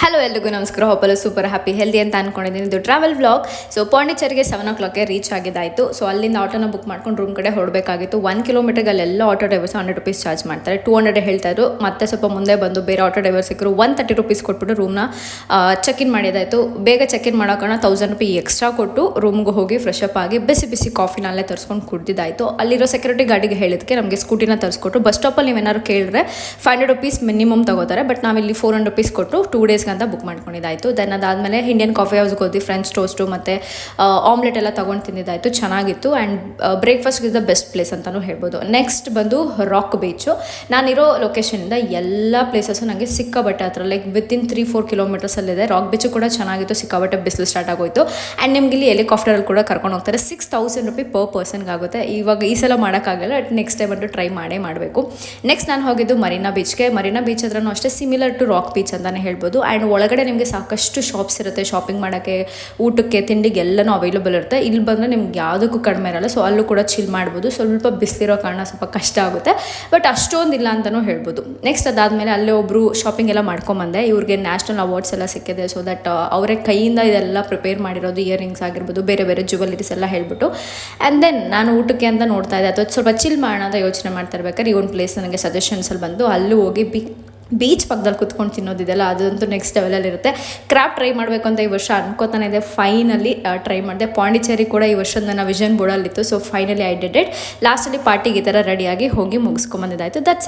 Hello ಎಲ್ರಿಗೂ ನಮಸ್ಕಾರ. ಹೋಪಲ್ಲ super happy healthy ಅಂತ ಅಂದ್ಕೊಂಡಿದ್ದೀನಿ. ಇದು ಟ್ರಾವೆಲ್ ವ್ಲಾಗ್. ಸೊ ಪಾಂಡಿಚೇರಿಗೆ 7 o'clockಗೆ ರೀಚ್ ಆಗಿದ್ದಾಯಿತು. ಸೊ ಅಲ್ಲಿಂದ ಆಟೋನ ಬುಕ್ ಮಾಡ್ಕೊಂಡು ರೂಮ್ ಕಡೆ ಹೊರಡಬೇಕಾಗಿತ್ತು. 1 kilometerಗೆ ಅಲ್ಲೆಲ್ಲ ಆಟೋ ಡ್ರೈವರ್ಸ್ 100 rupees ಚಾರ್ಜ್ ಮಾಡ್ತಾರೆ. 200 ಹೇಳ್ತಾ ಇದ್ರು. ಮತ್ತೆ ಸ್ವಲ್ಪ ಮುಂದೆ ಬಂದು ಬೇರೆ ಆಟೋ ಡ್ರೈವರ್ ಸಿಕ್ಕರು. 130 rupees ಕೊಟ್ಬಿಟ್ಟು ರೂಮ್ನ ಚೆಕ್ ಇನ್ ಮಾಡಿದಾಯಿತು. ಬೇಗ ಚೆಕ್ ಇನ್ ಮಾಡೋಕೋಣ 1000 rupees ಎಕ್ಸ್ಟ್ರಾ ಕೊಟ್ಟು ರೂಮ್ಗೆ ಹೋಗಿ ಫ್ರೆಶ್ ಅಪ್ ಆಗಿ ಬಿಸಿ ಬಿಸಿ ಕಾಫಿನಲ್ಲೇ ತರಿಸ್ಕೊಂಡು ಕುಡ್ದಿದ್ದಾಯಿತು. ಅಲ್ಲಿರೋ ಸೆಕ್ಯೂರಿಟಿ ಗಾರ್ಡಿಗೆ ಹೇಳಿದಕ್ಕೆ ನಮಗೆ ಸ್ಕೂಟಿನ ತರಿಸ್ಕೊಟ್ರು. ಬಸ್ ಸ್ಟಾಪಲ್ಲಿ ನೀವೇನಾದ್ರು ಕೇಳಿದ್ರೆ 500 rupees ಮಿನಿಮಮ್ ತಗೋತಾರೆ. ಬಟ್ ನಾವಿಲ್ಲಿ 400 rupees ಕೊಟ್ಟು 2 days ಅಂತ ಬುಕ್ ಮಾಡ್ಕೊಂಡಿದ್ದಾಯಿತು. ದೆನ್ ಅದಾದಮೇಲೆ ಇಂಡಿಯನ್ ಕಾಫಿ ಹೌಸ್ಗೆ ಹೋದ್ವಿ. ಫ್ರೆಂಚ್ ಟೋಸ್ಟು ಮತ್ತು ಆಮ್ಲೆಟ್ ಎಲ್ಲ ತೊಗೊಂಡು ತಿಂದಿದ್ದಾಯಿತು. ಚೆನ್ನಾಗಿತ್ತು. And breakfast is the best place ಅಂತಲೂ ಹೇಳ್ಬೋದು. ನೆಕ್ಸ್ಟ್ ಬಂದು ರಾಕ್ ಬೀಚು. ನಾನಿರೋ ಲೊಕೇಶನಿಂದ ಎಲ್ಲ ಪ್ಲೇಸಸ್ಸು ನನಗೆ ಸಿಕ್ಕಾಬಟ್ಟೆ ಹತ್ರ, ಲೈಕ್ ವಿತಿನ್ 3-4 kilometersಲ್ಲಿದೆ. ರಾಕ್ ಬೀಚು ಕೂಡ ಚೆನ್ನಾಗಿತ್ತು. ಸಿಕ್ಕಾಬಟ್ಟೆ ಬಿಸಿಲು ಸ್ಟಾರ್ಟ್ ಆಗೋಯಿತು. ಆ್ಯಂಡ್ ನಿಮ್ಗೆ ಇಲ್ಲಿ ಹೆಲಿಕಾಪ್ಟರಲ್ಲಿ ಕೂಡ ಕರ್ಕೊಂಡು ಹೋಗ್ತಾರೆ. 6000 rupees per personಗೆ ಆಗುತ್ತೆ. ಇವಾಗ ಈ ಸಲ ಮಾಡೋಕ್ಕಾಗಲ್ಲ. ನೆಕ್ಸ್ಟ್ ಟೈಮ್ ಬಂದು ಟ್ರೈ ಮಾಡಬೇಕು. ನೆಕ್ಸ್ಟ್ ನಾನು ಹೋಗಿದ್ದು ಮರೀನಾ ಬೀಚ್ಗೆ. ಮರೀನಾ ಬೀಚ್ ಹತ್ರನೂ ಅಷ್ಟೇ ಸಿಮಿಲರ್ ಟು ರಾಕ್ ಬೀಚ್ ಅಂತಲೇ ಹೇಳ್ಬೋದು. ಆ್ಯಂಡ್ ಒಳಗಡೆ ನಿಮಗೆ ಸಾಕಷ್ಟು ಶಾಪ್ಸ್ ಇರುತ್ತೆ. ಶಾಪಿಂಗ್ ಮಾಡೋಕ್ಕೆ, ಊಟಕ್ಕೆ, ತಿಂಡಿಗೆ ಎಲ್ಲನೂ ಅವೈಲೇಬಲ್ ಇರುತ್ತೆ. ಇಲ್ಲಿ ಬಂದರೆ ನಿಮ್ಗೆ ಯಾವುದಕ್ಕೂ ಕಡಿಮೆ ಇರಲ್ಲ. ಸೊ ಅಲ್ಲೂ ಕೂಡ ಚಿಲ್ ಮಾಡ್ಬೋದು. ಸ್ವಲ್ಪ ಬಿಸಿಲಿರೋ ಕಾರಣ ಸ್ವಲ್ಪ ಕಷ್ಟ ಆಗುತ್ತೆ, ಬಟ್ ಅಷ್ಟೊಂದಿಲ್ಲ ಅಂತಲೂ ಹೇಳ್ಬೋದು. ನೆಕ್ಸ್ಟ್ ಅದಾದಮೇಲೆ ಅಲ್ಲೇ ಒಬ್ಬರು ಶಾಪಿಂಗ್ ಎಲ್ಲ ಮಾಡ್ಕೊಂಬಂದೆ. ಇವ್ರಿಗೆ ನ್ಯಾಷನಲ್ ಅವಾರ್ಡ್ಸ್ ಎಲ್ಲ ಸಿಕ್ಕಿದೆ. ಸೊ ದಟ್ ಅವರೇ ಕೈಯಿಂದ ಇದೆಲ್ಲ ಪ್ರಿಪೇರ್ ಮಾಡಿರೋದು, ಇಯರಿಂಗ್ಸ್ ಆಗಿರ್ಬೋದು, ಬೇರೆ ಬೇರೆ ಜ್ಯುವೆಲರೀಸ್ ಎಲ್ಲ ಹೇಳ್ಬಿಟ್ಟು. ಆ್ಯಂಡ್ ದೆನ್ ನಾನು ಊಟಕ್ಕೆ ಅಂತ ನೋಡ್ತಾ ಇದ್ದೆ, ಅಥವಾ ಸ್ವಲ್ಪ ಚಿಲ್ ಮಾಡೋಣ ಅಂತ ಯೋಚನೆ ಮಾಡ್ತಾ ಇರ್ಬೇಕಾದ್ರೆ ಈ ಒಂದು ಪ್ಲೇಸ್ ನನಗೆ ಸಜೆಷನ್ಸಲ್ಲಿ ಬಂದು ಅಲ್ಲೂ ಹೋಗಿ ಬೀಚ್ ಪಕ್ಕದಲ್ಲಿ ಕುತ್ಕೊಂಡು ತಿನ್ನೋದಿದೆಯಲ್ಲ, ಅದಂತೂ ನೆಕ್ಸ್ಟ್ ಲೆವೆಲಲ್ಲಿರುತ್ತೆ. ಕ್ರಾಫ್ಟ್ ಟ್ರೈ ಮಾಡಬೇಕು ಅಂತ ಈ ವರ್ಷ ಅನ್ಕೋತಾನೆ ಇದೆ. ಫೈನಲಿ ಟ್ರೈ ಮಾಡಿದೆ. ಪಾಂಡಿಚೇರಿ ಕೂಡ ಈ ವರ್ಷದ ನನ್ನ ವಿಷನ್ ಬೋರ್ಡಲ್ಲಿತ್ತು. So finally I did it. ಲಾಸ್ಟಲ್ಲಿ ಪಾರ್ಟಿಗೆ ಈ ಥರ ರೆಡಿಯಾಗಿ ಹೋಗಿ ಮುಗಿಸ್ಕೊಂಬಂದಿದ್ದಾಯಿತು. ದಟ್ಸ್